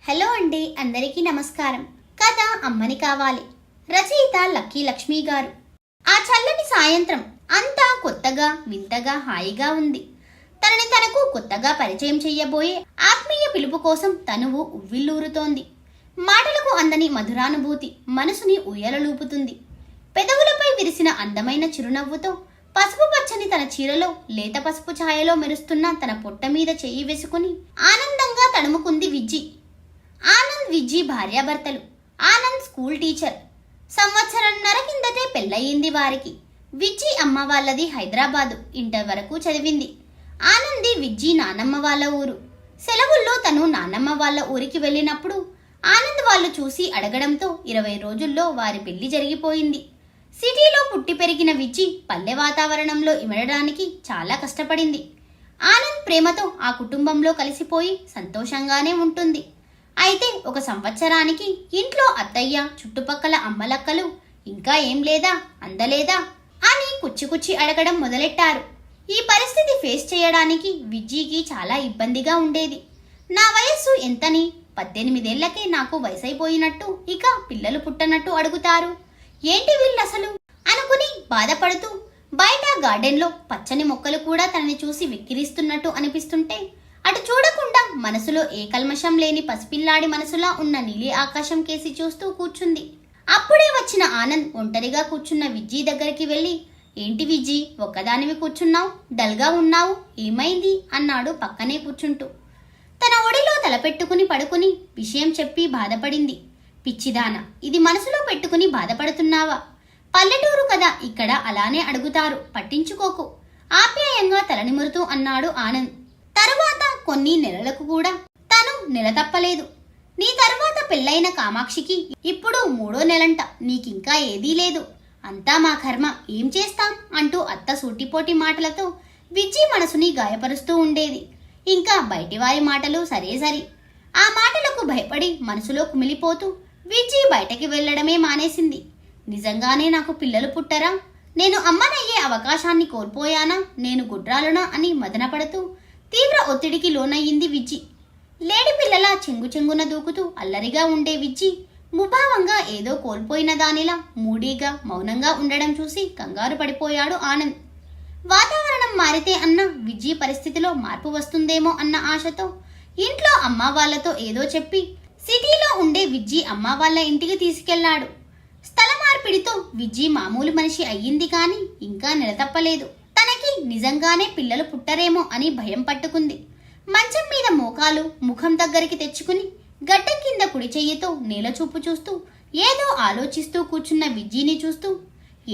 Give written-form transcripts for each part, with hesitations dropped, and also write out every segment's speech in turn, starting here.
Hello అండి, అందరికీ నమస్కారం. కథ అమ్మని కావాలి. రచయిత లక్కీ లక్ష్మి గారు. ఆ చల్లని సాయంత్రం అంతా కొత్తగా వింతగా హాయిగా ఉంది. తనని తనకు కొత్తగా పరిచయం చెయ్యబోయే ఆత్మీయ పిలుపు కోసం తనువు ఉవ్విల్లూరుతోంది. మాటలకు అందని మధురానుభూతి మనసుని ఉయ్యలలూపుతుంది. పెదవులపై విరిసిన అందమైన చిరునవ్వుతో పసుపు పచ్చని తన చీరలో లేత పసుపు ఛాయలో మెరుస్తున్న తన పొట్ట మీద చెయ్యి వేసుకుని ఆనందంగా తడుముకుంది విజ్జి. ఆనంద్ విజ్జి భార్యాభర్తలు. Anand school teacher. సంవత్సరంన్నర కిందటే పెళ్ళయింది వారికి. విజ్జి అమ్మ వాళ్ళది హైదరాబాదు. ఇంటర్ వరకు చదివింది. ఆనంది విజ్జి నానమ్మ వాళ్ళ ఊరు. సెలవుల్లో తను నానమ్మ వాళ్ళ ఊరికి వెళ్ళినప్పుడు ఆనంద్ వాళ్ళు చూసి అడగడంతో 20 రోజుల్లో వారి పెళ్లి జరిగిపోయింది. సిటీలో పుట్టి పెరిగిన విజ్జి పల్లె వాతావరణంలో ఇమడడానికి చాలా కష్టపడింది. ఆనంద్ ప్రేమతో ఆ కుటుంబంలో కలిసిపోయి సంతోషంగానే ఉంటుంది. అయితే ఒక సంవత్సరానికి ఇంట్లో అత్తయ్య, చుట్టుపక్కల అమ్మలక్కలు ఇంకా ఏం లేదా, అందలేదా అని కుచ్చి అడగడం మొదలెట్టారు. ఈ పరిస్థితి ఫేస్ చేయడానికి విజ్జికి చాలా ఇబ్బందిగా ఉండేది. నా వయస్సు ఎంతని, 18 ఏళ్లకే నాకు వయసైపోయినట్టు, ఇక పిల్లలు పుట్టనట్టు అడుగుతారు, ఏంటి వీళ్ళసలు అనుకుని బాధపడుతూ బయట గార్డెన్లో పచ్చని మొక్కలు కూడా తనని చూసి వెక్కిరిస్తున్నట్టు అనిపిస్తుంటే అటు చూడకుండా మనసులో ఏ కల్మషం లేని పసిపిల్లాడి మనసులా ఉన్న నీలి ఆకాశం కేసి చూస్తూ కూర్చుంది. అప్పుడే వచ్చిన ఆనంద్ ఒంటరిగా కూర్చున్న విజ్జి దగ్గరికి వెళ్ళి, ఏంటి విజ్జి ఒక్కదానివి కూర్చున్నావు, డల్గా ఉన్నావు, ఏమైంది అన్నాడు పక్కనే కూర్చుంటూ. తన ఒడిలో తలపెట్టుకుని పడుకుని విషయం చెప్పి బాధపడింది. పిచ్చిదాన, ఇది మనసులో పెట్టుకుని బాధపడుతున్నావా? పల్లెటూరు కదా, ఇక్కడ అలానే అడుగుతారు, పట్టించుకోకు ఆప్యాయంగా తలనిమురుతూ అన్నాడు ఆనంద్. తరువాత కొన్ని నెలలకు కూడా తను నిలతప్పలేదు. నీ తరువాత పెళ్ళైన కామాక్షికి ఇప్పుడు 3వ నెలంట, నీకింకా ఏదీ లేదు, అంతా మా కర్మ, ఏం చేస్తాం అంటూ అత్త సూటిపోటి మాటలతో విజ్జి మనసుని గాయపరుస్తూ ఉండేది. ఇంకా బయటివారి మాటలు సరే. ఆ మాటలకు భయపడి మనసులో కుమిలిపోతూ విజ్జి బయటకి వెళ్లడమే మానేసింది. నిజంగానే నాకు పిల్లలు పుట్టరా, నేను అమ్మనయ్యే అవకాశాన్ని కోల్పోయానా, నేను గుడ్రాలునా అని మదనపడుతూ తీవ్ర ఒత్తిడికి లోనయ్యింది విజ్జి. లేడి పిల్లలా చెంగున దూకుతూ అల్లరిగా ఉండే విజ్జి ముభావంగా ఏదో కోల్పోయిన దానిలా మూడీగా మౌనంగా ఉండడం చూసి కంగారు పడిపోయాడు ఆనంద్. వాతావరణం మారితే అన్న విజ్జి పరిస్థితిలో మార్పు వస్తుందేమో అన్న ఆశతో ఇంట్లో అమ్మ వాళ్లతో ఏదో చెప్పి సిటీలో ఉండే విజ్జి అమ్మ వాళ్ళ ఇంటికి తీసుకెళ్లాడు. స్థల మార్పిడితో విజ్జి మామూలు మనిషి అయ్యింది కానీ ఇంకా నిలతప్పలేదు. తనకి నిజంగానే పిల్లలు పుట్టరేమో అని భయం పట్టుకుంది. మంచం మీద మోకాలు ముఖం దగ్గరికి తెచ్చుకుని గడ్డం కింద కుడి చెయ్యితో నేల చూపు చూస్తూ ఏదో ఆలోచిస్తూ కూర్చున్న విజ్జిని చూస్తూ,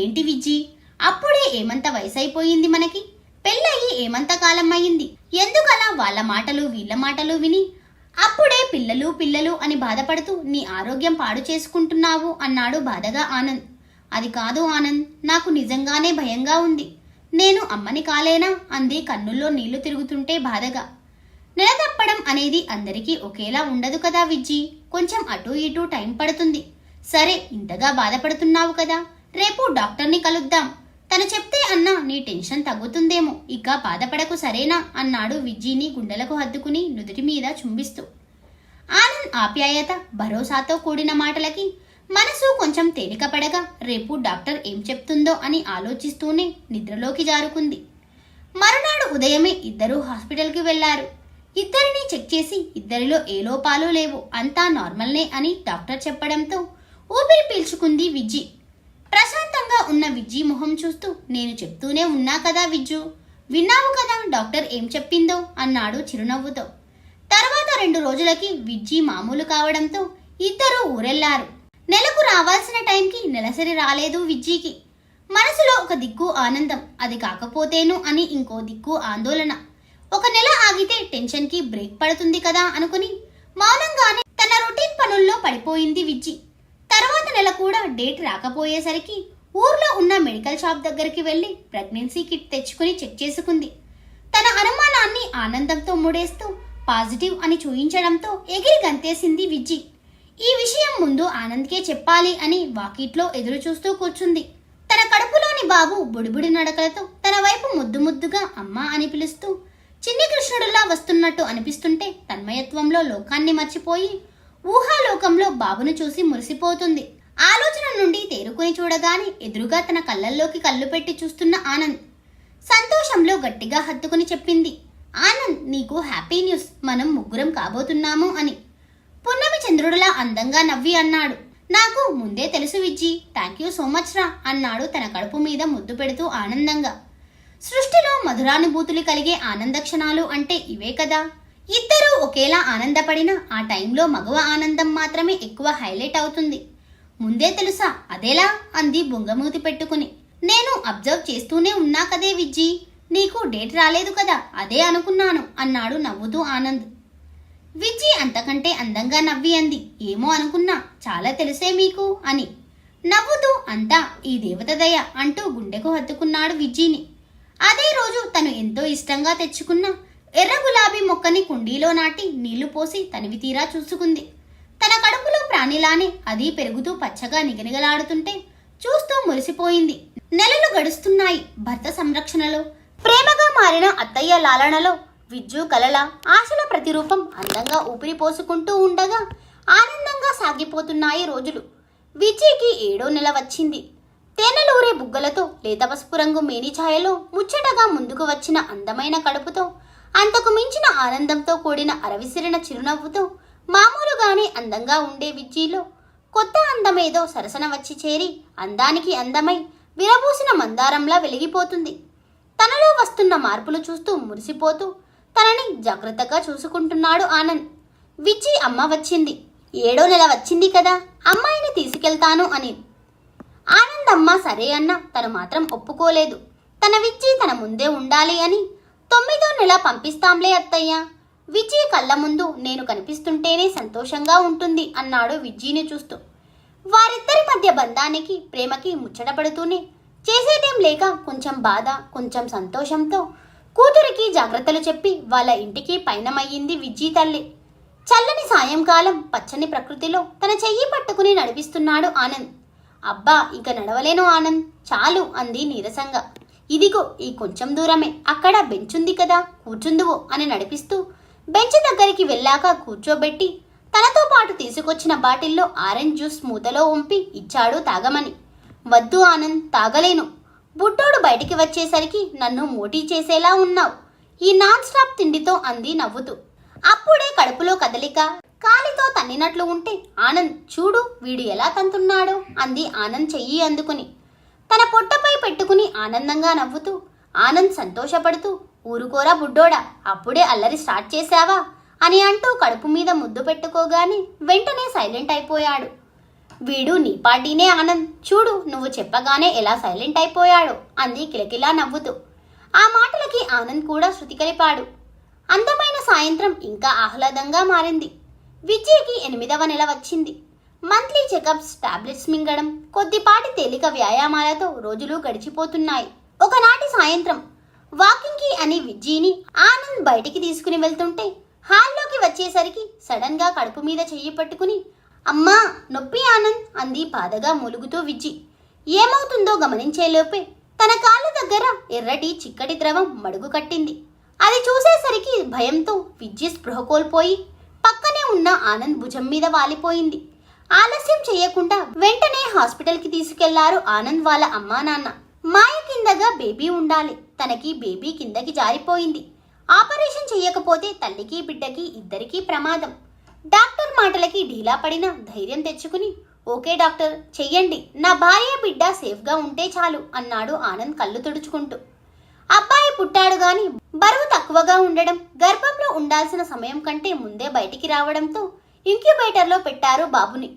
ఏంటి విజ్జి, అప్పుడే ఏమంత వయసైపోయింది మనకి, పెళ్ళయి ఏమంత కాలం అయింది, ఎందుకలా వాళ్ళ మాటలు వీళ్ళ మాటలు విని అప్పుడే పిల్లలు అని బాధపడుతూ నీ ఆరోగ్యం పాడు చేసుకుంటున్నావు అన్నాడు బాధగా ఆనంద్. అది కాదు ఆనంద్, నాకు నిజంగానే భయంగా ఉంది, నేను అమ్మని కాలేనా అంది కన్నుల్లో నీళ్లు తిరుగుతుంటే బాధగా. నిలదప్పడం అనేది అందరికీ ఒకేలా ఉండదు కదా విజ్జి, కొంచెం అటూ ఇటూ టైం పడుతుంది. సరే, ఇంతగా బాధపడుతున్నావు కదా, రేపు డాక్టర్ని కలుద్దాం, తను చెప్తే అన్నా నీ టెన్షన్ తగ్గుతుందేమో, ఇక బాధపడకు సరేనా అన్నాడు విజ్జిని గుండెలకు హత్తుకుని నుదుటి మీద చుంబిస్తూ. ఆనంద్ ఆప్యాయత భరోసాతో కూడిన మాటలకి మనసు కొంచెం తేలికపడగా రేపు డాక్టర్ ఏం చెప్తుందో అని ఆలోచిస్తూనే నిద్రలోకి జారుకుంది. మరునాడు ఉదయమే ఇద్దరూ హాస్పిటల్కి వెళ్లారు. ఇద్దరిని చెక్ చేసి ఇద్దరిలో ఏ లోపాలు లేవు, అంతా నార్మల్నే అని డాక్టర్ చెప్పడంతో ఊపిరి పీల్చుకుంది విజ్జి. ప్రశాంతంగా ఉన్న విజ్జి మొహం చూస్తూ, నేను చెప్తూనే ఉన్నా కదా విజ్జు, విన్నావు కదా డాక్టర్ ఏం చెప్పిందో అన్నాడు చిరునవ్వుతో. తర్వాత 2 రోజులకి విజ్జి మామూలు కావడంతో ఇద్దరూ ఊరెళ్లారు. నెలకు రావాల్సిన టైంకి నెలసరి రాలేదు విజ్జికి. మనసులో ఒక దిక్కు ఆనందం, అది కాకపోతేను అని ఇంకో దిక్కు ఆందోళన. 1 నెల ఆగితే టెన్షన్కి బ్రేక్ పడుతుంది కదా అనుకుని మౌనంగానే తన రొటీన్ పనుల్లో పడిపోయింది విజ్జి. తర్వాత నెల కూడా డేట్ రాకపోయేసరికి ఊర్లో ఉన్న మెడికల్ షాప్ దగ్గరికి వెళ్లి ప్రెగ్నెన్సీ కిట్ తెచ్చుకుని చెక్ చేసుకుంది. తన అనుమానాన్ని ఆనందంతో ముడేస్తూ పాజిటివ్ అని చూయించడంతో ఎగిరి గంతేసింది విజ్జి. ఈ విషయం ముందు ఆనంద్కే చెప్పాలి అని వాకిట్లో ఎదురు చూస్తూ కూర్చుంది. తన కడుపులోని బాబు బుడిబుడి నడకలతో తన వైపు ముద్దుగా అమ్మా అని పిలుస్తూ చిన్ని కృష్ణుడులా వస్తున్నట్టు అనిపిస్తుంటే తన్మయత్వంలో లోకాన్ని మర్చిపోయి ఊహాలోకంలో బాబును చూసి మురిసిపోతుంది. ఆలోచన నుండి తేరుకుని చూడగానే ఎదురుగా తన కళ్ళల్లోకి కళ్ళు పెట్టి చూస్తున్న ఆనంద్ సంతోషంలో గట్టిగా హత్తుకుని చెప్పింది, ఆనంద్, నీకు హ్యాపీ న్యూస్, మనం ముగ్గురం కాబోతున్నాము అని. పున్నమి చంద్రుడిలా అందంగా నవ్వి అన్నాడు, నాకు ముందే తెలుసు Vijji, thank you so much రా అన్నాడు తన కడుపు మీద ముద్దు పెడుతూ ఆనందంగా. సృష్టిలో మధురానుభూతులు కలిగే ఆనంద క్షణాలు అంటే ఇవే కదా. ఇద్దరూ ఒకేలా ఆనందపడినా ఆ టైంలో మగవ ఆనందం మాత్రమే ఎక్కువ హైలైట్ అవుతుంది. ముందే తెలుసా, అదేలా అంది బొంగమూతి పెట్టుకుని. నేను అబ్జర్వ్ చేస్తూనే ఉన్నా కదే విజ్జి, నీకు డేట్ రాలేదు కదా, అదే అనుకున్నాను అన్నాడు నవ్వుతూ ఆనంద్. విజ్జి అంతకంటే అందంగా నవ్వి అంది, ఏమో అనుకున్నా, చాలా తెలుసే మీకు అని. నవ్వుతూ అంతా ఈ దేవత దయ అంటూ గుండెకు హత్తుకున్నాడు విజ్జిని. అదే రోజు తను ఎంతో ఇష్టంగా తెచ్చుకున్న ఎర్ర గులాబీ మొక్కని కుండీలో నాటి నీళ్లు పోసి తనివి తీరా చూసుకుంది. తన కడుపులో ప్రాణిలానే అది పెరుగుతూ పచ్చగా నిగనిగలాడుతుంటే చూస్తూ మురిసిపోయింది. నెలలు గడుస్తున్నాయి. భర్త సంరక్షణలో, ప్రేమగా మారిన అత్తయ్య లాలనలో విజ్జు కలల ఆశల ప్రతిరూపం అందంగా ఊపిరి పోసుకుంటూ ఉండగా ఆనందంగా సాగిపోతున్నాయి రోజులు. విజ్జికి 7వ నెల వచ్చింది. తేనెలూరే బుగ్గలతో, లేత పసుపు రంగు మేని ఛాయలో ముచ్చటగా ముందుకు వచ్చిన అందమైన కడుపుతో, అంతకు మించిన ఆనందంతో కూడిన అరవిసిరిన చిరునవ్వుతో మామూలుగానే అందంగా ఉండే విజ్జిలో కొత్త అందమేదో సరసన వచ్చి చేరి అందానికి అందమై విరబూసిన మందారంలా వెలిగిపోతుంది. తనలో వస్తున్న మార్పులు చూస్తూ మురిసిపోతూ తనని జాగ్రత్తగా చూసుకుంటున్నాడు ఆనంద్. విజ్జి అమ్మ వచ్చింది, 7వ నెల వచ్చింది కదా, అమ్మాయిని తీసుకెళ్తాను అని. ఆనంద్ అమ్మ సరే అన్నా తను మాత్రం ఒప్పుకోలేదు. తన విజ్జి తన ముందే ఉండాలి అని. 9వ నెల పంపిస్తాంలే అత్తయ్య, విజ్జి కళ్ళ ముందు నేను కనిపిస్తుంటేనే సంతోషంగా ఉంటుంది అన్నాడు విజ్జిని చూస్తూ. వారిద్దరి మధ్య బంధానికి ప్రేమకి ముచ్చటపడుతూనే చేసేదేం లేక కొంచెం బాధ కొంచెం సంతోషంతో కూతురికి జాగ్రత్తలు చెప్పి వాళ్ళ ఇంటికి పయనమయ్యింది విజ్జి తల్లి. చల్లని సాయంకాలం పచ్చని ప్రకృతిలో తన చెయ్యి పట్టుకుని నడిపిస్తున్నాడు ఆనంద్. అబ్బా, ఇక నడవలేను ఆనంద్, చాలు అంది నీరసంగా. ఇదిగో ఈ కొంచెం దూరమే, అక్కడ బెంచుంది కదా, కూర్చుందువు అని నడిపిస్తూ బెంచ్ దగ్గరికి వెళ్ళాక కూర్చోబెట్టి తనతో పాటు తీసుకొచ్చిన బాటిల్లో ఆరెంజ్ జ్యూస్ మూతలో వంపి ఇచ్చాడు తాగమని. వద్దు ఆనంద్, తాగలేను. బుడ్డోడు బయటికి వచ్చేసరికి నన్ను మోటీ చేసేలా ఉన్నావు ఈ నాన్ స్టాప్ తిండితో అంది నవ్వుతూ. అప్పుడే కడుపులో కదలిక, కాలితో తన్నినట్లు ఉంటే ఆనంద్, చూడు వీడు ఎలా తంతున్నాడో అంది ఆనంద్ చెయ్యి అందుకుని. తన పొట్టపై పెట్టుకుని ఆనందంగా నవ్వుతూ ఆనంద్ సంతోషపడుతూ, ఊరుకోరా బుడ్డోడా, అప్పుడే అల్లరి స్టార్ట్ చేశావా అని అంటూ కడుపు మీద ముద్దు పెట్టుకోగానే వెంటనే సైలెంట్ అయిపోయాడు. వీడు నీ పార్టీనే ఆనంద్, చూడు నువ్వు చెప్పగానే ఎలా సైలెంట్ అయిపోయాడో అంది కిలకిలా నవ్వుతూ. ఆ మాటలకి ఆనంద్ కూడా శృతి కలిపాడు. అందమైన సాయంత్రం ఇంకా ఆహ్లాదంగా మారింది. విజయ్కి 8వ నెల వచ్చింది. మంత్లీ చెకప్స్, టాబ్లెట్స్ మింగడం, కొద్దిపాటి తేలిక వ్యాయామాలతో రోజులు గడిచిపోతున్నాయి. ఒకనాటి సాయంత్రం వాకింగ్కి అని విజ్జీని ఆనంద్ బయటికి తీసుకుని వెళ్తుంటే హాల్లోకి వచ్చేసరికి సడన్ గా కడుపు మీద చెయ్యి పట్టుకుని, అమ్మా నొప్పి ఆనంద్ అంది బాధగా మూలుగుతూ విజ్జి. ఏమవుతుందో గమనించేలోపే తన కాళ్ళ దగ్గర ఎర్రటి చిక్కటి ద్రవం మడుగు కట్టింది. అది చూసేసరికి భయంతో విజ్జి స్పృహ కోల్పోయి పక్కనే ఉన్న ఆనంద్ భుజం మీద వాలిపోయింది. ఆలస్యం చేయకుండా వెంటనే హాస్పిటల్కి తీసుకెళ్లారు ఆనంద్ వాళ్ళ అమ్మా నాన్న. మాయ కిందగా బేబీ ఉండాలి, తనకి బేబీ కిందకి జారిపోయింది. ఆపరేషన్ చెయ్యకపోతే తల్లికి బిడ్డకి ఇద్దరికీ ప్రమాదం. డాక్టర్ మాటలకి ఢీలా పడిన ధైర్యం తెచ్చుకుని, ఓకే డాక్టర్ చెయ్యండి, నా భార్య బిడ్డ సేఫ్గా ఉంటే చాలు అన్నాడు ఆనంద్ కళ్ళు తుడుచుకుంటూ. అబ్బాయి పుట్టాడు గాని బరువు తక్కువగా ఉండడం, గర్భంలో ఉండాల్సిన సమయం కంటే ముందే బయటికి రావడంతో ఇంక్యుబేటర్లో పెట్టారు బాబుని.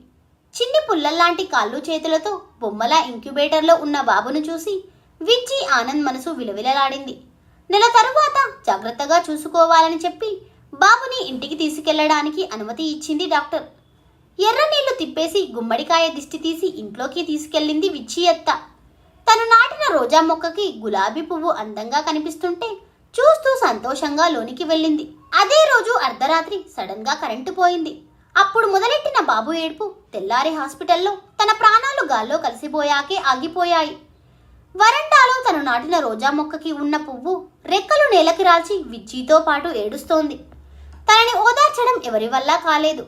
చిన్ని పుల్లల్లాంటి కాళ్ళు చేతులతో బొమ్మలా ఇంక్యుబేటర్లో ఉన్న బాబును చూసి విజ్జి ఆనంద్ మనసు విలవిలలాడింది. నెల తరువాత జాగ్రత్తగా చూసుకోవాలని చెప్పి బాబుని ఇంటికి తీసుకెళ్లడానికి అనుమతి ఇచ్చింది డాక్టర్. ఎర్ర నీళ్లు తిప్పేసి గుమ్మడికాయ దిష్టి తీసి ఇంట్లోకి తీసుకెళ్లింది విజ్జి అత్త. తను నాటిన రోజా మొక్కకి గులాబీ పువ్వు అందంగా కనిపిస్తుంటే చూస్తూ సంతోషంగా లోనికి వెళ్ళింది. అదే రోజు అర్ధరాత్రి సడన్ గా కరెంటు పోయింది. అప్పుడు మొదలెట్టిన బాబు ఏడుపు తెల్లారి హాస్పిటల్లో తన ప్రాణాలు గాల్లో కలిసిపోయాకే ఆగిపోయాయి. వరండాలో తను నాటిన రోజా మొక్కకి ఉన్న పువ్వు రెక్కలు నేలకి రాల్చి విజ్జితో పాటు ఏడుస్తోంది. తనని ఓదార్చడం ఎవరి వల్ల కాలేదు.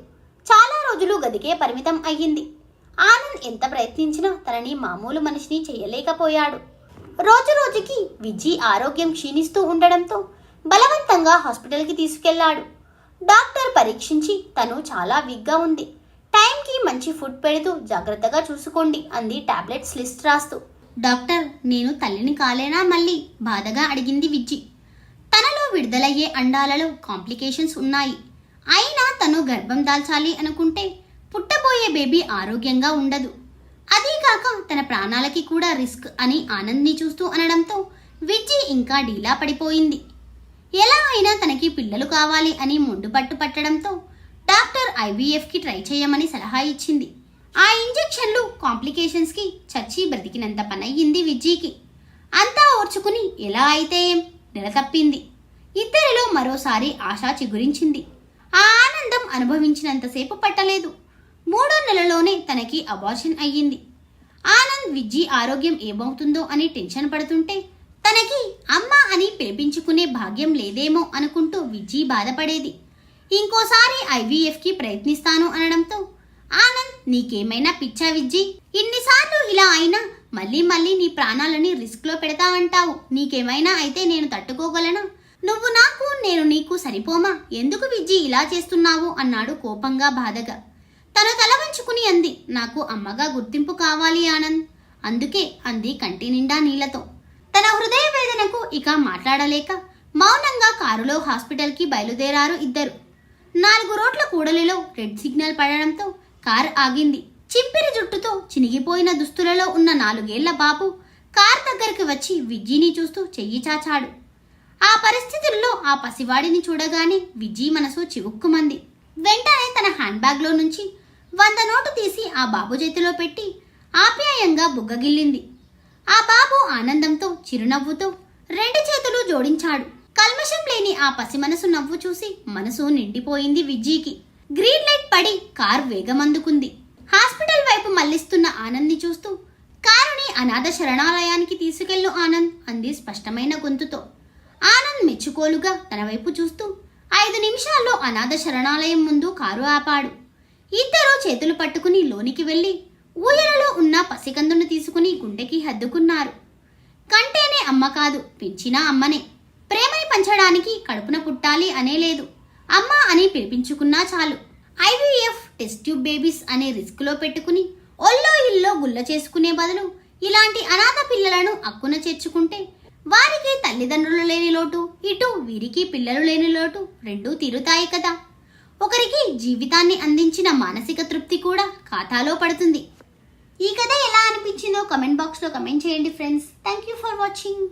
చాలా రోజులు గదికే పరిమితం అయ్యింది. ఆనంద్ ఎంత ప్రయత్నించినా తనని మామూలు మనిషిని చేయలేకపోయాడు. రోజు రోజుకి విజ్జి ఆరోగ్యం క్షీణిస్తూ ఉండడంతో బలవంతంగా హాస్పిటల్కి తీసుకెళ్లాడు. డాక్టర్ పరీక్షించి తను చాలా వీక్గా ఉంది, టైంకి మంచి ఫుడ్ పెడుతూ జాగ్రత్తగా చూసుకోండి అంది టాబ్లెట్స్ లిస్ట్ రాస్తూ. డాక్టర్, నేను తల్లిని కాలేనా మళ్ళీ? బాధగా అడిగింది విజ్జి. తనలో విడుదలయ్యే అండాలలో కాంప్లికేషన్స్ ఉన్నాయి. అయినా తను గర్భం దాల్చాలి అనుకుంటే పుట్టబోయే బేబీ ఆరోగ్యంగా ఉండదు. అదీకాక తన ప్రాణాలకి కూడా రిస్క్ అని ఆనంద్ని చూస్తూ అనడంతో విజ్జి ఇంకా డీలా పడిపోయింది. ఎలా అయినా తనకి పిల్లలు కావాలి అని మొండుపట్టు పట్టడంతో డాక్టర్ ఐవీఎఫ్కి ట్రై చేయమని సలహా ఇచ్చింది. ఆ ఇంజెక్షన్లు కాంప్లికేషన్స్కి చచ్చి బ్రతికినంత పనయ్యింది విజ్జీకి. అంతా ఓర్చుకుని ఎలా అయితే ఏం నెలతప్పింది. ఇద్దరిలో మరోసారి ఆశ చిగురించింది. ఆ ఆనందం అనుభవించినంతసేపు పట్టలేదు. 3వ నెలలోనే తనకి అబార్షన్ అయ్యింది. ఆనంద్ విజ్జి ఆరోగ్యం ఏమవుతుందో అని టెన్షన్ పడుతుంటే తనకి అమ్మ అని పిలిపించుకునే భాగ్యం లేదేమో అనుకుంటూ విజ్జి బాధపడేది. ఇంకోసారి ఐవీఎఫ్కి ప్రయత్నిస్తాను అనడంతో ఆనంద్, నీకేమైనా పిచ్చా విజ్జి? ఇన్నిసార్లు ఇలా అయినా మళ్ళీ మళ్ళీ నీ ప్రాణాలని రిస్క్లో పెడతావంటావు. నీకేమైనా అయితే నేను తట్టుకోగలనా? నువ్వు నాకు, నేను నీకు సరిపోమా? ఎందుకు విజ్జి ఇలా చేస్తున్నావు అన్నాడు కోపంగా బాధగా. తను తల వంచుకుని అంది, నాకు అమ్మగా గుర్తింపు కావాలి ఆనంద్, అందుకే అంది కంటి నిండా నీళ్లతో. తన హృదయ వేదనకు ఇక మాట్లాడలేక మౌనంగా కారులో హాస్పిటల్కి బయలుదేరారు ఇద్దరు. 4 రోడ్ల కూడలిలో రెడ్ సిగ్నల్ పడడంతో కార్ ఆగింది. చింపిరి జుట్టుతో చినిగిపోయిన దుస్తులలో ఉన్న 4 ఏళ్ల బాబు కార్ దగ్గరికి వచ్చి విజ్జిని చూస్తూ చెయ్యి చాచాడు. ఆ పరిస్థితుల్లో ఆ పసివాడిని చూడగానే విజ్జి మనసు చివుక్కుమంది. వెంటనే తన హ్యాండ్ బ్యాగ్లో నుంచి 100 నోటు తీసి ఆ బాబు చేతిలో పెట్టి ఆప్యాయంగా బుగ్గగిల్లింది. ఆ బాబు ఆనందంతో చిరునవ్వుతో 2 చేతులు జోడించాడు. కల్మషం లేని ఆ పసి మనసు నవ్వు చూసి మనసు నిండిపోయింది విజ్జీకి. గ్రీన్ లైట్ పడి కార్ వేగమందుకుంది. హాస్పిటల్ వైపు మళ్లిస్తున్న ఆనంద్ని చూస్తూ, కారుని అనాథ శరణాలయానికి తీసుకెళ్ళు ఆనంద్ అంది స్పష్టమైన గొంతుతో. ఆనంద్ మెచ్చుకోలుగా తన వైపు చూస్తూ 5 నిమిషాల్లో అనాథ శరణాలయం ముందు కారు ఆపాడు. ఇద్దరూ చేతులు పట్టుకుని లోనికి వెళ్లి ఊయలలో ఉన్న పసికందును తీసుకుని గుండెకి హద్దుకున్నారు. కంటేనే అమ్మ కాదు, పెంచినా అమ్మనే. ప్రేమని పంచడానికి కడుపున పుట్టాలి అనే లేదు, అమ్మ అని పిలిపించుకున్నా చాలు. ఐవీఎఫ్, టెస్ట్ ట్యూబ్ బేబీస్ అనే రిస్క్లో పెట్టుకుని ఒళ్ళో ఇల్లో గుల్ల చేసుకునే బదులు ఇలాంటి అనాథ పిల్లలను అక్కున చేర్చుకుంటే వారికి తల్లిదండ్రులు లేని లోటు, ఇటు వీరికి పిల్లలు లేని లోటు రెండూ తీరుతాయి కదా. ఒకరికి జీవితాన్ని అందించిన మానసిక తృప్తి కూడా ఖాతాలో పడుతుంది. ఈ కథ ఎలా అనిపించిందో కమెంట్ బాక్స్లో కమెంట్ చేయండి friends. Thank you for watching.